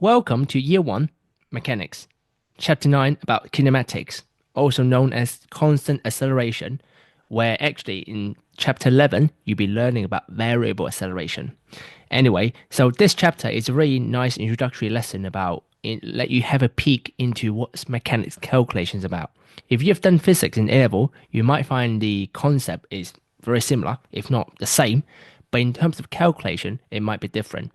Welcome to Year 1 Mechanics, Chapter 9 about kinematics, also known as constant acceleration, where actually in Chapter 11 you'll be learning about variable acceleration. Anyway, so this chapter is a really nice introductory lesson about let you have a peek into what mechanics calculations about. If you've done physics in A level, you might find the concept is very similar, if not the same, but in terms of calculation, it might be different.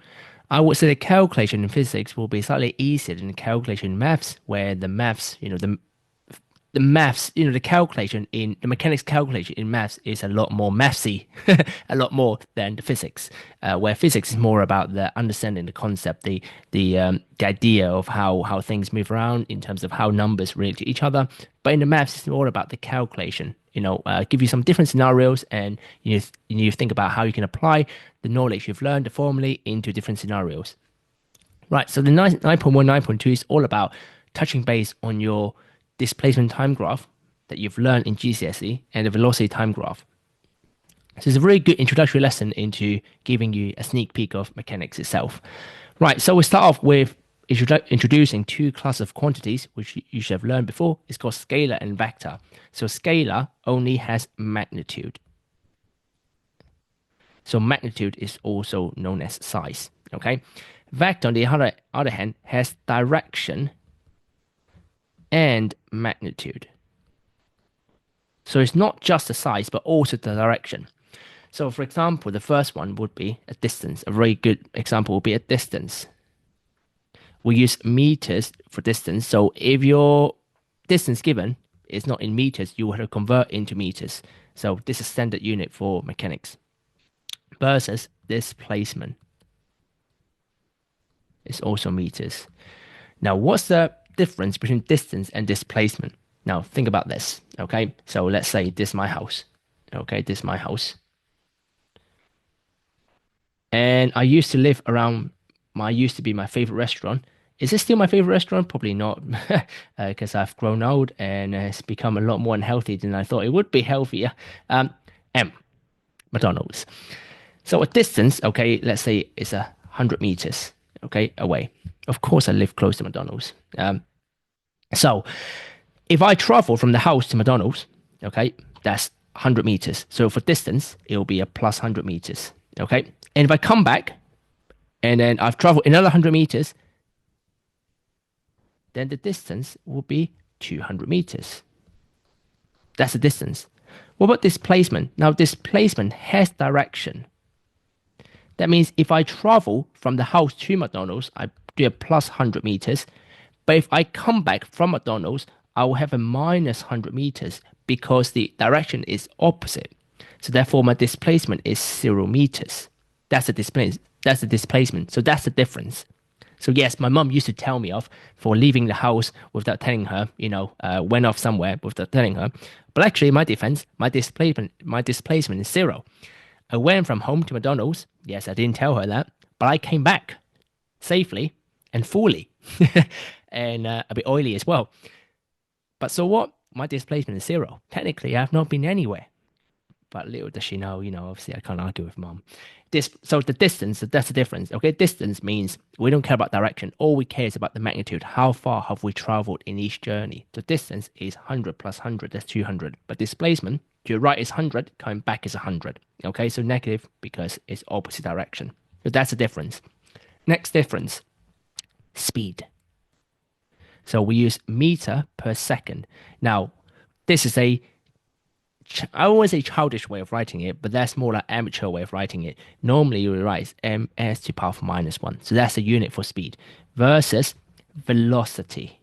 I would say the calculation in physics will be slightly easier than the calculation in maths, where the maths, the maths, the calculation in the mechanics calculation in maths is a lot more mathsy, a lot more than the physics, where physics is more about the understanding the concept, the idea of how things move around in terms of how numbers relate to each other. But in the maths, it's more about the calculation. Give you some different scenarios, and you think about how you can apply the knowledge you've learned, the formulae, into different scenarios. Right. So the 9.1, 9.2 is all about touching base on your displacement time graph that you've learned in GCSE and the velocity time graph. So it's a very good introductory lesson into giving you a sneak peek of mechanics itself. Right, so we start off with introducing two classes of quantities, which you should have learned before. It's called scalar and vector. So scalar only has magnitude. So magnitude is also known as size. Okay, vector on the other hand has direction and magnitude. So it's not just the size, but also the direction. So for example, the first one would be a distance. A very good example would be a distance. We use meters for distance. So if your distance given is not in meters, you will have to convert into meters. So this is standard unit for mechanics. Versus displacement is also meters. Now, what's the difference between distance and displacement? Now, think about this, okay? So let's say this is my house, okay? This is my house. And I used to live around used to be my favorite restaurant. Is it still my favorite restaurant? Probably not, because I've grown old and it's become a lot more unhealthy than I thought it would be healthier. M, McDonald's. So a distance, okay, let's say it's 100 meters, okay, away. Of course, I live close to McDonald's. So if I travel from the house to McDonald's, okay, that's 100 meters. So for distance, it will be a plus 100 meters, okay? And if I come back and then I've traveled another 100 meters, then the distance will be 200 meters. That's the distance. What about displacement? Now, displacement has direction. That means if I travel from the house to McDonald's, I do a plus 100 meters. But if I come back from McDonald's, I will have a minus 100 meters because the direction is opposite. So therefore, my displacement is 0 meters. That's the displacement. That's the displacement. So that's the difference. So yes, my mum used to tell me off for leaving the house without telling her, went off somewhere without telling her. But actually, in my defense, my displacement is 0. I went from home to McDonald's. Yes, I didn't tell her that, but I came back safely and fully, and a bit oily as well. But so what? My displacement is 0. Technically, I have not been anywhere. But little does she know, obviously I can't argue with mom. So the distance, that's the difference. Okay, distance means we don't care about direction. All we care is about the magnitude. How far have we traveled in each journey? The distance is 100 plus 100, that's 200. But displacement, to your right is 100, coming back is 100. Okay, so negative because it's opposite direction. So that's the difference. Next difference, speed. So we use meter per second. Now, this is I always say childish way of writing it, but that's more like amateur way of writing it. Normally you write ms to the power of minus 1. So that's the unit for speed versus velocity.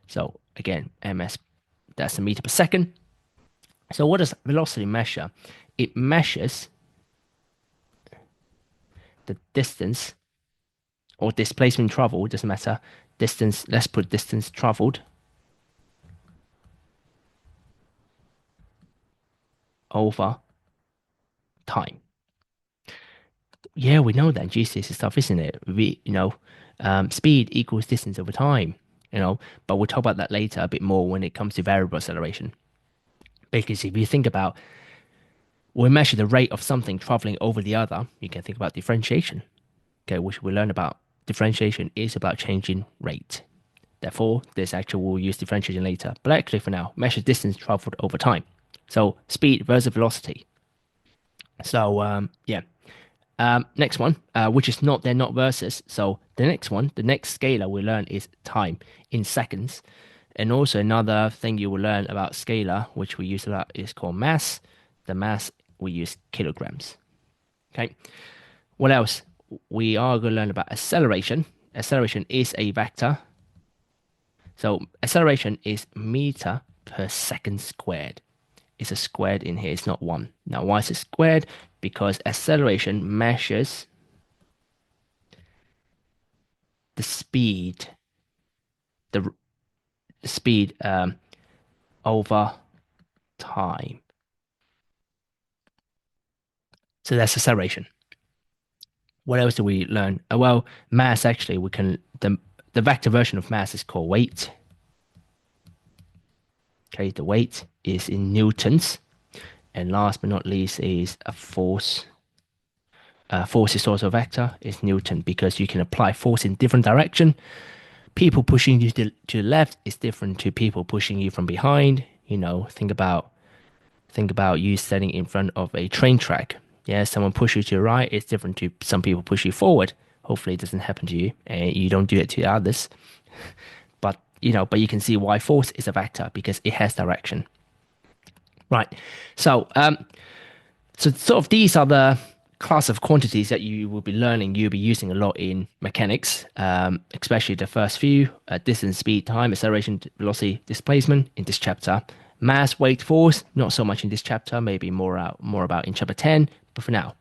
So again, ms, that's the meter per second. So what does velocity measure? It measures the distance or displacement traveled, doesn't matter. Distance, let's put distance traveled over time. Yeah, we know that GCSE stuff, isn't it? Speed equals distance over time, but we'll talk about that later a bit more when it comes to variable acceleration. Because if you think about, we measure the rate of something traveling over the other, you can think about differentiation, okay, which we learn about differentiation is about changing rate. Therefore, this actually will use differentiation later. But actually for now, measure distance traveled over time. So speed versus velocity. So yeah. Next one, which is not, they're not versus. So the next one, the next scalar we learn is time in seconds. And also another thing you will learn about scalar, which we use a lot, is called mass. The mass we use kilograms. Okay. What else? We are going to learn about acceleration. Acceleration is a vector. So acceleration is meter per second squared. It's a squared in here, it's not one. Now, why is it squared? Because acceleration measures the speed, the speed over time. So that's acceleration. What else do we learn? Well, mass actually, we can, the vector version of mass is called weight. Okay, the weight is in newtons. And last but not least is a force. Force is also a vector, it's Newton, because you can apply force in different direction. People pushing you to the left is different to people pushing you from behind. You know, think about you standing in front of a train track. Yeah, someone push you to the right, it's different to some people push you forward. Hopefully it doesn't happen to you and you don't do it to others. But but you can see why force is a vector because it has direction. Right. So so sort of these are the class of quantities that you will be learning, you'll be using a lot in mechanics, especially the first few, distance, speed, time, acceleration, velocity, displacement in this chapter. Mass, weight, force, not so much in this chapter, maybe more about in chapter 10, but for now,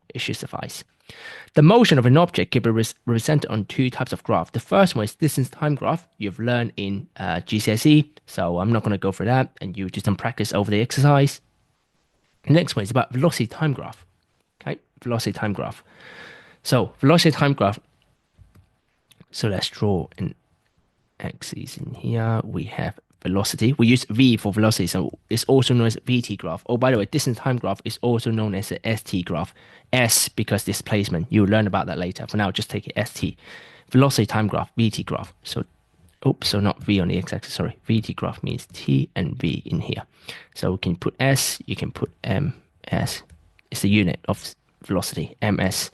it should suffice. The motion of an object can be represented on two types of graph. The first one is distance time graph. You've learned in GCSE, so I'm not going to go for that, and you do some practice over the exercise. The next one is about velocity time graph. Okay, velocity time graph. So velocity time graph. So let's draw an axis in here. We have velocity. We use V for velocity, so it's also known as VT graph. Oh, by the way, distance time graph is also known as the ST graph. S because displacement. You'll learn about that later. For now, just take it ST. Velocity time graph, VT graph. So, oops, so not V on the x-axis. Sorry, VT graph means T and V in here. So we can put S. You can put MS. It's the unit of velocity. MS.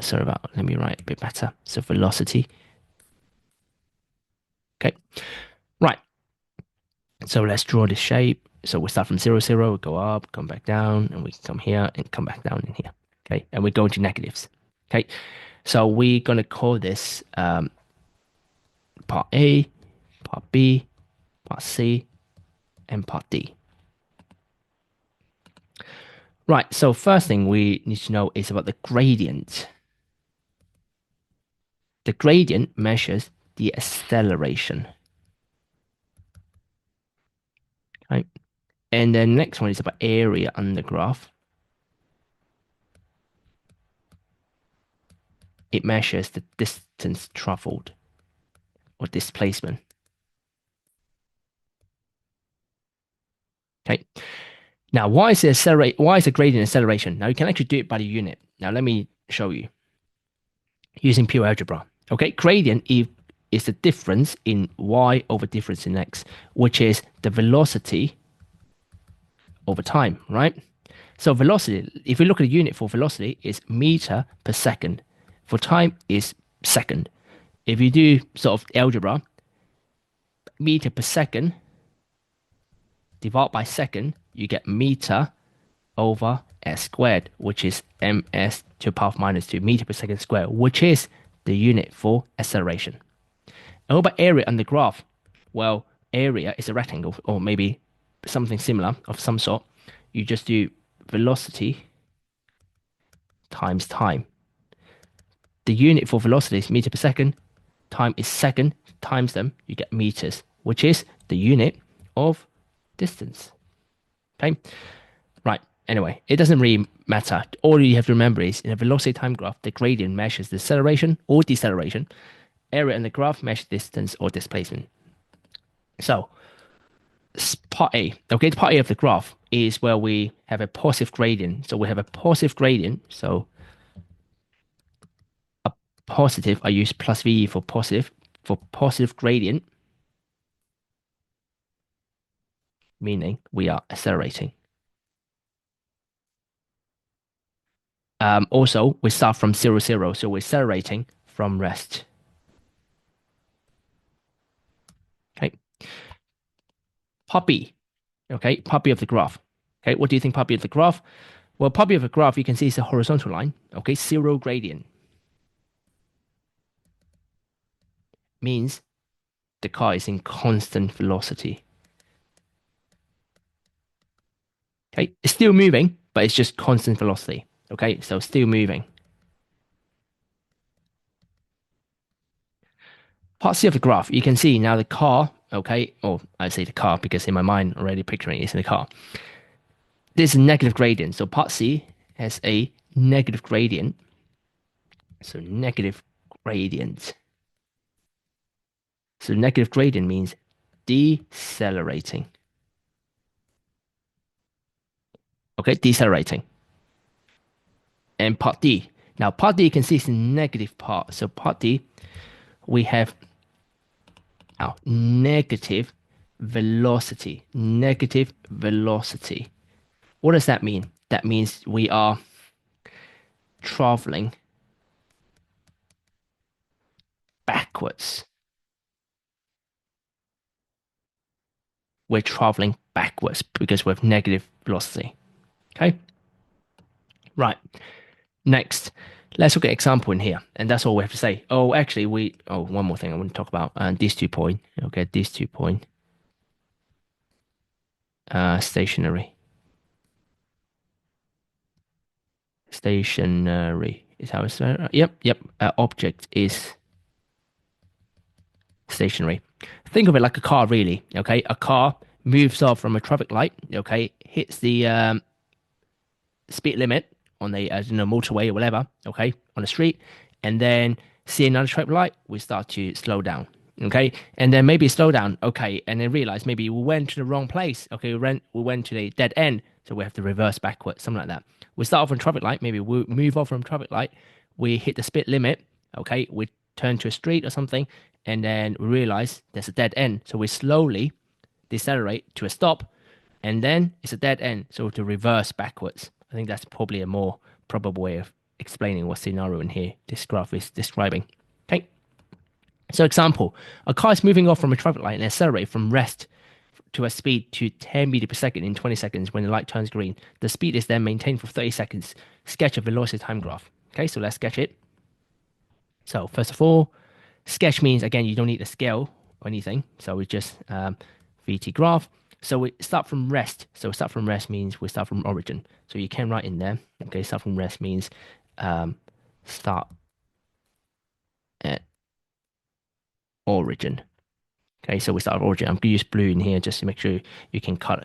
Sorry about. Let me write a bit better. So velocity. Okay. Right. So let's draw this shape. So we start from 0, 0, we go up, come back down, and we come here and come back down in here. Okay, and we go into negatives. Okay, so we're gonna call this part A, part B, part C, and part D. Right, so first thing we need to know is about the gradient. The gradient measures the acceleration. Okay, and the next one is about area under graph. It measures the distance traveled or displacement. Okay. Now, why is the gradient acceleration? Now you can actually do it by the unit. Now let me show you using pure algebra. Okay, gradient is the difference in y over difference in x, which is the velocity over time, right? So velocity, if we look at the unit for velocity, is meter per second. For time is second. If you do sort of algebra, meter per second divide by second, you get meter over s squared, which is ms to the power of minus 2 meter per second squared, which is the unit for acceleration. And what about area under graph? Well, area is a rectangle or maybe something similar of some sort. You just do velocity times time. The unit for velocity is meter per second. Time is second. Times them, you get meters, which is the unit of distance. Okay, right. Anyway, it doesn't really matter. All you have to remember is in a velocity time graph, the gradient measures the acceleration or deceleration. Area in the graph measures distance or displacement. So, part A, okay, the part A of the graph is where we have a positive gradient. So we have a positive gradient. So a positive, I use plus VE for positive gradient, meaning we are accelerating. Also, we start from 0, 0, so we're accelerating from rest. Okay. Part B. Okay, part B of the graph. Okay, what do you think part B of the graph? Well, part B of the graph, you can see it's a horizontal line. Okay, 0 gradient means the car is in constant velocity. Okay, it's still moving, but it's just constant velocity. Okay, so still moving. Part C of the graph, you can see now the car, okay, or I say the car because in my mind already picturing it's in the car. There's a negative gradient. So part C has a negative gradient. So negative gradient. So negative gradient means decelerating. Okay, decelerating. And part D. Now part D you can see is the negative part. So part D, we have now negative velocity. Negative velocity. What does that mean? That means we are traveling backwards. We're traveling backwards because we have negative velocity. Okay, right. Next, let's look at example in here, and that's all we have to say. Oh, actually, one more thing I want to talk about, these 2 point. Okay, these 2 point, stationary. Stationary is how it's yep. Object is stationary. Think of it like a car, really. Okay, a car moves off from a traffic light. Okay, hits the speed limit on the motorway or whatever, okay, on the street, and then see another traffic light, we start to slow down, okay, and then maybe slow down, okay, and then realize maybe we went to the wrong place, okay, we went to the dead end, so we have to reverse backwards, something like that. We start off on traffic light, maybe we move off from traffic light, we hit the speed limit, okay, we turn to a street or something, and then we realize there's a dead end, so we slowly decelerate to a stop, and then it's a dead end, so to reverse backwards. I think that's probably a more probable way of explaining what scenario in here this graph is describing. Okay. So example, a car is moving off from a traffic light and accelerate from rest to a speed to 10 meters per second in 20 seconds when the light turns green. The speed is then maintained for 30 seconds. Sketch a velocity time graph. Okay, so let's sketch it. So first of all, sketch means, again, you don't need a scale or anything. So we just VT graph. So we start from rest. So start from rest means we start from origin. So you can write in there. Okay, start from rest means start at origin. Okay, so we start at origin. I'm gonna use blue in here just to make sure you can color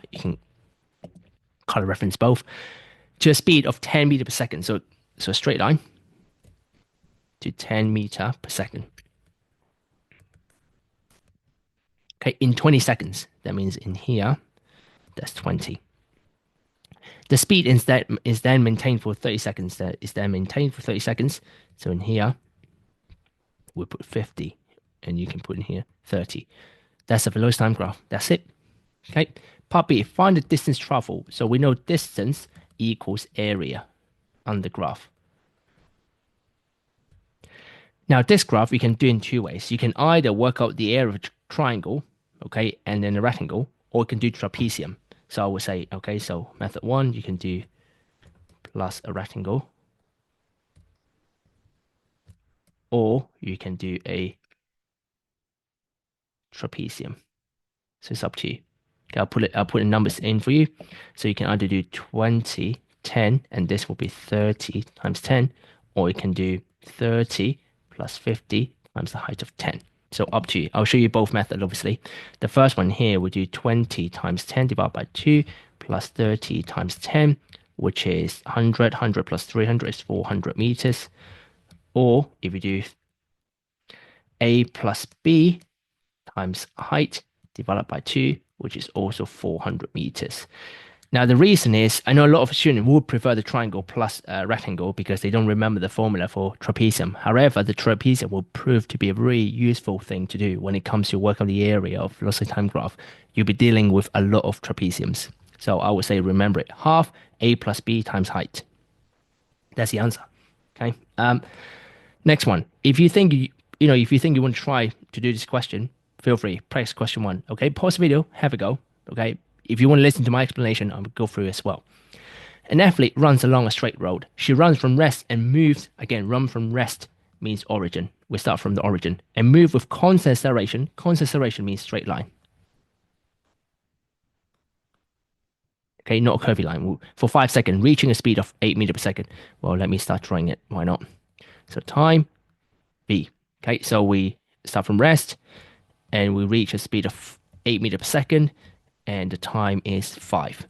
reference both to a speed of 10 meters per second. So a straight line to 10 meter per second. Okay, in 20 seconds. That means in here, that's 20. The speed is then maintained for 30 seconds. That is then maintained for 30 seconds. So in here, we put 50, and you can put in here 30. That's the velocity time graph. That's it. Okay. Part B, find the distance traveled. So we know distance equals area on the graph. Now this graph you can do in 2 ways. You can either work out the area of a triangle, okay, and then a rectangle, or you can do trapezium. So I would say, okay, so method 1, you can do plus a rectangle, or you can do a trapezium. So it's up to you. Okay, I'll put the numbers in for you. So you can either do 20, 10, and this will be 30 times 10, or you can do 30 plus 50 times the height of 10. So up to you. I'll show you both methods, obviously. The first one here, we do 20 times 10 divided by 2 plus 30 times 10, which is 100. 100 plus 300 is 400 meters. Or if you do A plus B times height divided by 2, which is also 400 meters. Now, the reason is I know a lot of students would prefer the triangle plus rectangle because they don't remember the formula for trapezium. However, the trapezium will prove to be a very useful thing to do when it comes to work on the area of velocity time graph. You'll be dealing with a lot of trapeziums. So I would say remember it. Half a plus b times height. That's the answer. Okay. Next one. If you think if you think you want to try to do this question, feel free. Press question one. Okay. Pause the video. Have a go. Okay. If you want to listen to my explanation, I'll go through as well. An athlete runs along a straight road. She runs from rest and moves. Again, run from rest means origin. We start from the origin and move with constant acceleration. Constant acceleration means straight line. Okay, not a curvy line. For 5 seconds, reaching a speed of 8 meters per second. Well, let me start drawing it. Why not? So time b. Okay, so we start from rest and we reach a speed of 8 meters per second, and the time is 5.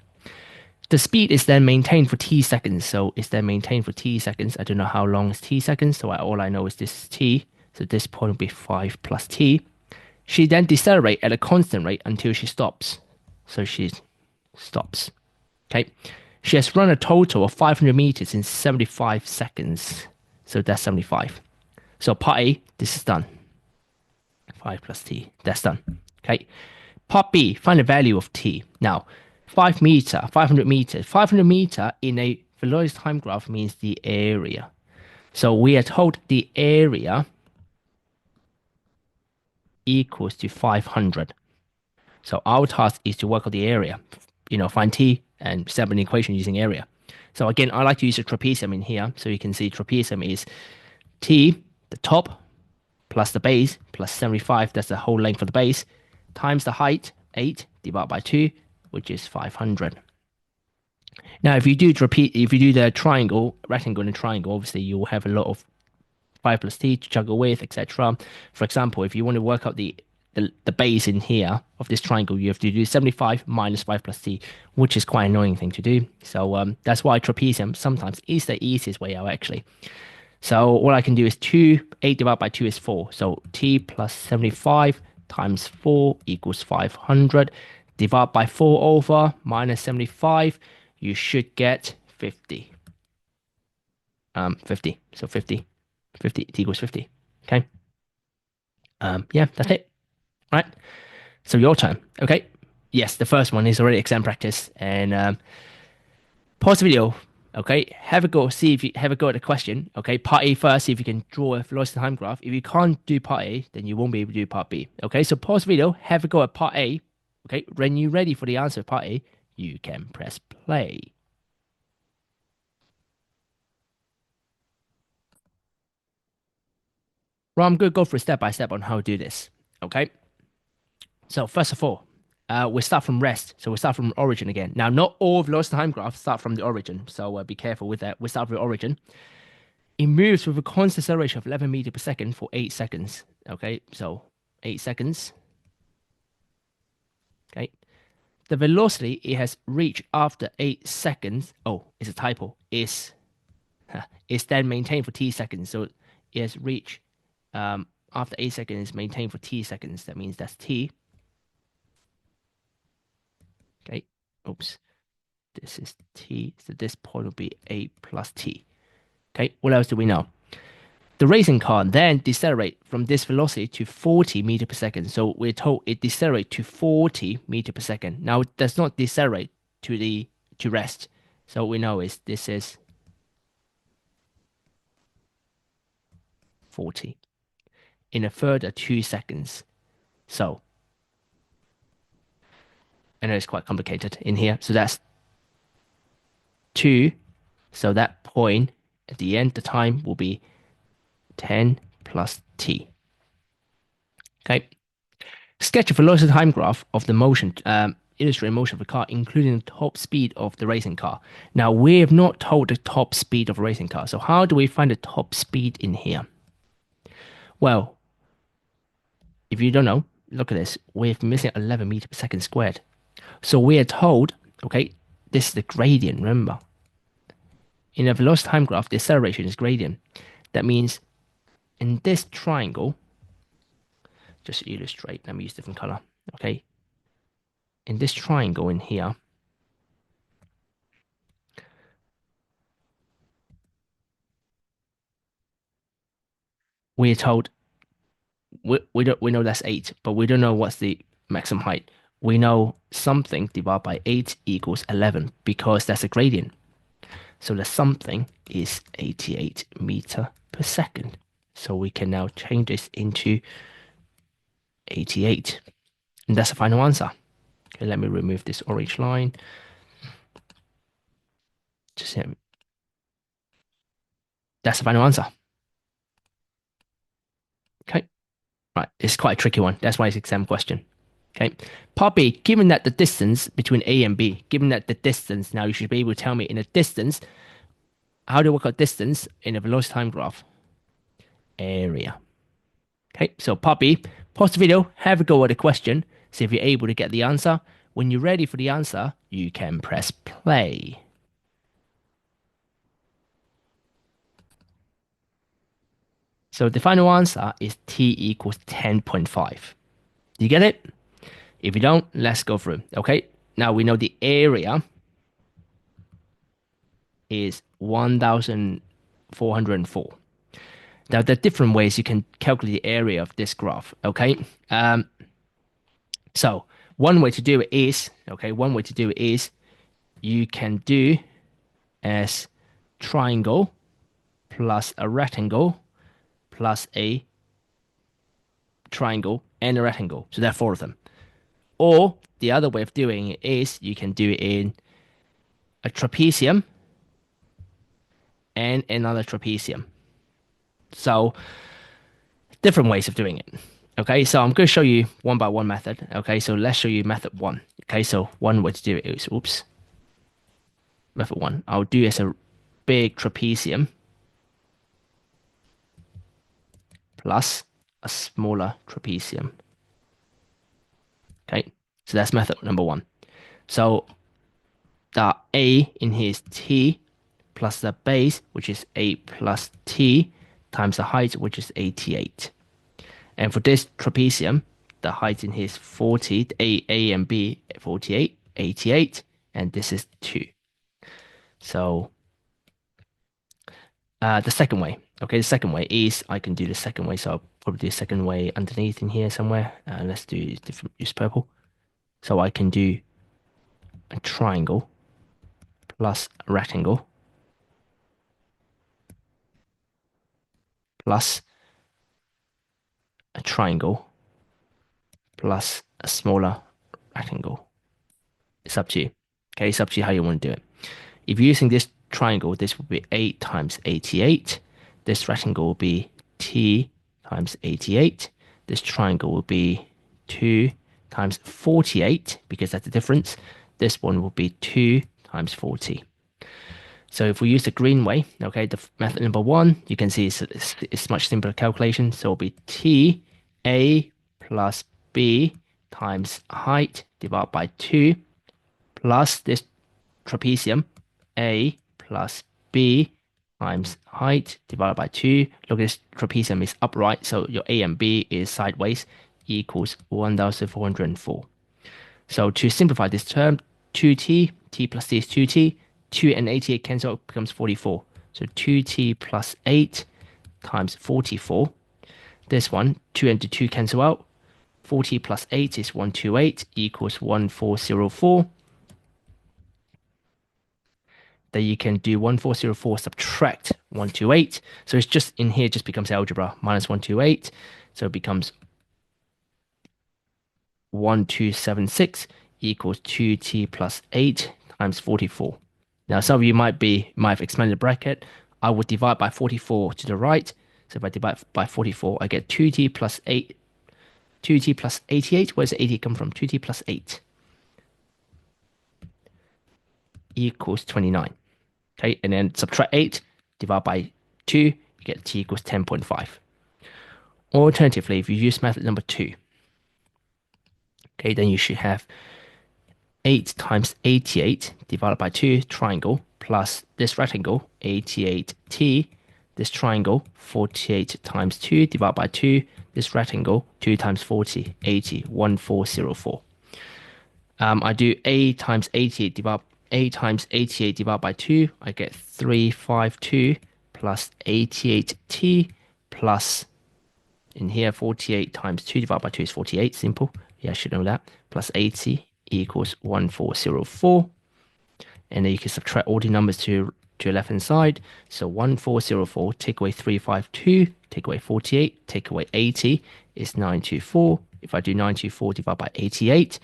The speed is then maintained for t seconds. So it's then maintained for t seconds. I don't know how long is t seconds. So all I know is this is t. So this point will be 5 plus t. She then decelerates at a constant rate until she stops. So she stops. Okay. She has run a total of 500 meters in 75 seconds. So that's 75. So part A, this is done. 5 plus t, that's done. Okay. Part B, find the value of t. Now, 5 meter, 500 meters. 500 meter in a velocity time graph means the area. So we are told the area equals to 500. So our task is to work out the area, find t and set up an equation using area. So again, I like to use a trapezium in here. So you can see trapezium is t, the top, plus the base, plus 75, that's the whole length of the base, times the height, 8, divided by 2, which is 500. Now, if you do the triangle, rectangle and triangle, obviously you will have a lot of 5 plus t to juggle with, etc. For example, if you want to work out the base in here of this triangle, you have to do 75 minus 5 plus t, which is quite an annoying thing to do. So that's why trapezium sometimes is the easiest way out, actually. So what I can do is 2, 8 divided by 2 is 4. So t plus 75 times 4 equals 500. Divide by 4 over minus 75, you should get 50. 50. So 50 it equals 50. Okay. Yeah, that's it. Right. So your turn. Okay. Yes, the first one is already exam practice. And pause the video. Okay. Have a go. See if you have a go at the question. Okay. Part A first. See if you can draw a velocity time graph. If you can't do part A, then you won't be able to do part B. Okay. So pause the video. Have a go at part A. Okay. When you're ready for the answer of part A, you can press play. Well, I'm going to go through step by step on how to do this. Okay. So first of all, we start from rest. So we start from origin again. Now, not all velocity time graphs start from the origin. So be careful with that. We start with origin. It moves with a constant acceleration of 11 meters per second for 8 seconds. Okay. So 8 seconds. Okay. The velocity it has reached after 8 seconds. Oh, it's a typo. Is then maintained for t seconds. So it has reached after 8 seconds, maintained for t seconds. That means that's t. Okay. Oops. This is t. So this point will be a plus t. Okay. What else do we know? The racing car then decelerate from this velocity to 40 meters per second. So we're told it decelerate to 40 meters per second. Now it does not decelerate to rest. So what we know is this is 40 in a further 2 seconds. So I know it's quite complicated in here. So that's 2. So that point at the end, the time will be 10 plus t. Okay. Sketch a velocity time graph of the motion, illustrate motion of a car, including the top speed of the racing car. Now, we have not told the top speed of a racing car. So how do we find the top speed in here? Well, if you don't know, look at this. We're missing 11 meters per second squared. So we are told, okay, this is the gradient, remember. In a velocity time graph, the acceleration is gradient. That means in this triangle, just to illustrate, let me use different color. Okay. In this triangle in here, we're told we know that's 8, but we don't know what's the maximum height. We know something divided by 8 equals 11 because that's a gradient. So the something is 88 meter per second. So we can now change this into 88. And that's the final answer. Okay, let me remove this orange line. Just that's the final answer. Okay, right. It's quite a tricky one. That's why it's exam question. Okay, part B, given that the distance between A and B, given that the distance, now you should be able to tell me in a distance, how do you work out distance in a velocity time graph? Area. Okay, so part B, pause the video, have a go at the question, see if you're able to get the answer. When you're ready for the answer, you can press play. So the final answer is t equals 10.5. You get it? If you don't, let's go through. Okay, now we know the area is 1,404. Now, there are different ways you can calculate the area of this graph. Okay, so one way to do it is, you can do as triangle plus a rectangle plus a triangle and a rectangle. So there are four of them. Or the other way of doing it is you can do it in a trapezium and another trapezium. So different ways of doing it. Okay, so I'm going to show you one by one method. Okay, so let's show you method one. Okay, so one way to do it is, oops, method one. I'll do as a big trapezium plus a smaller trapezium. Okay, so that's method number one. So the A in here is T plus the base, which is A plus T, times the height, which is 88. And for this trapezium, the height in here is 40, A and B, 48, 88, and this is 2. So the second way, okay, the second way is, I can do the second way, so I'll probably do the second way underneath in here somewhere. Let's do different, use purple. So I can do a triangle plus a rectangle plus a triangle plus a smaller rectangle. It's up to you. Okay, it's up to you how you want to do it. If you're using this triangle, this will be 8 times 88. This rectangle will be T times 88. This triangle will be 2 times 48, because that's the difference. This one will be 2 times 40. So if we use the green way, okay, the method number one, you can see it's much simpler calculation. So it'll be T A plus B times height divided by 2 plus this trapezium A plus B times height divided by 2. Look, this trapezium is upright, so your A and B is sideways, equals 1,404. So to simplify this term, 2t, t plus t is 2t, 2 and 88 cancel out, becomes 44. So 2t plus 8 times 44. This one, 2 and 2 cancel out. 40 plus 8 is 128, equals 1404. Then you can do 1404 subtract 128. So it's just in here, just becomes algebra, minus 128. So it becomes 1276 equals 2t plus 8 times 44. Now, some of you might have expanded the bracket. I would divide by 44 to the right. So if I divide by 44, I get 2t plus 8, 2t plus 88. Where's the 80 come from? 2t plus 8 equals 29. Okay, and then subtract 8, divide by 2, you get t equals 10.5. Alternatively, if you use method number 2, okay, then you should have 8 times 88 divided by 2 triangle plus this rectangle 88t, this triangle 48 times 2 divided by 2, this rectangle 2 times 40, 80, 1404. I do a times 88 divided by 2, I get 352 plus 88t plus in here, 48 times 2 divided by 2 is 48. Simple. Yeah, I should know that. Plus 80 equals 1404. And then you can subtract all the numbers to your left-hand side. So 1404, take away 352, take away 48, take away 80 is 924. If I do 924 divided by 88,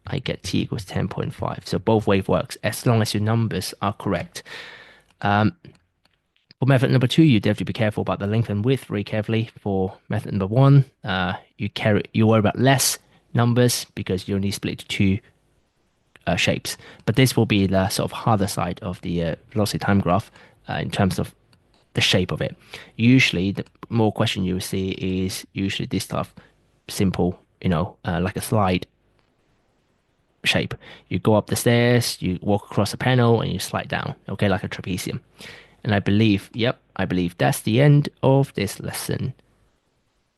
I get t equals 10.5. So both ways works as long as your numbers are correct. For method number 2, you have to be careful about the length and width very carefully. For method number 1, you worry about less numbers because you only split it to two shapes. But this will be the sort of harder side of the velocity time graph in terms of the shape of it. Usually, the more question you will see is usually this stuff simple, like a slide shape. You go up the stairs, you walk across a panel, and you slide down, okay, like a trapezium. And I believe that's the end of this lesson.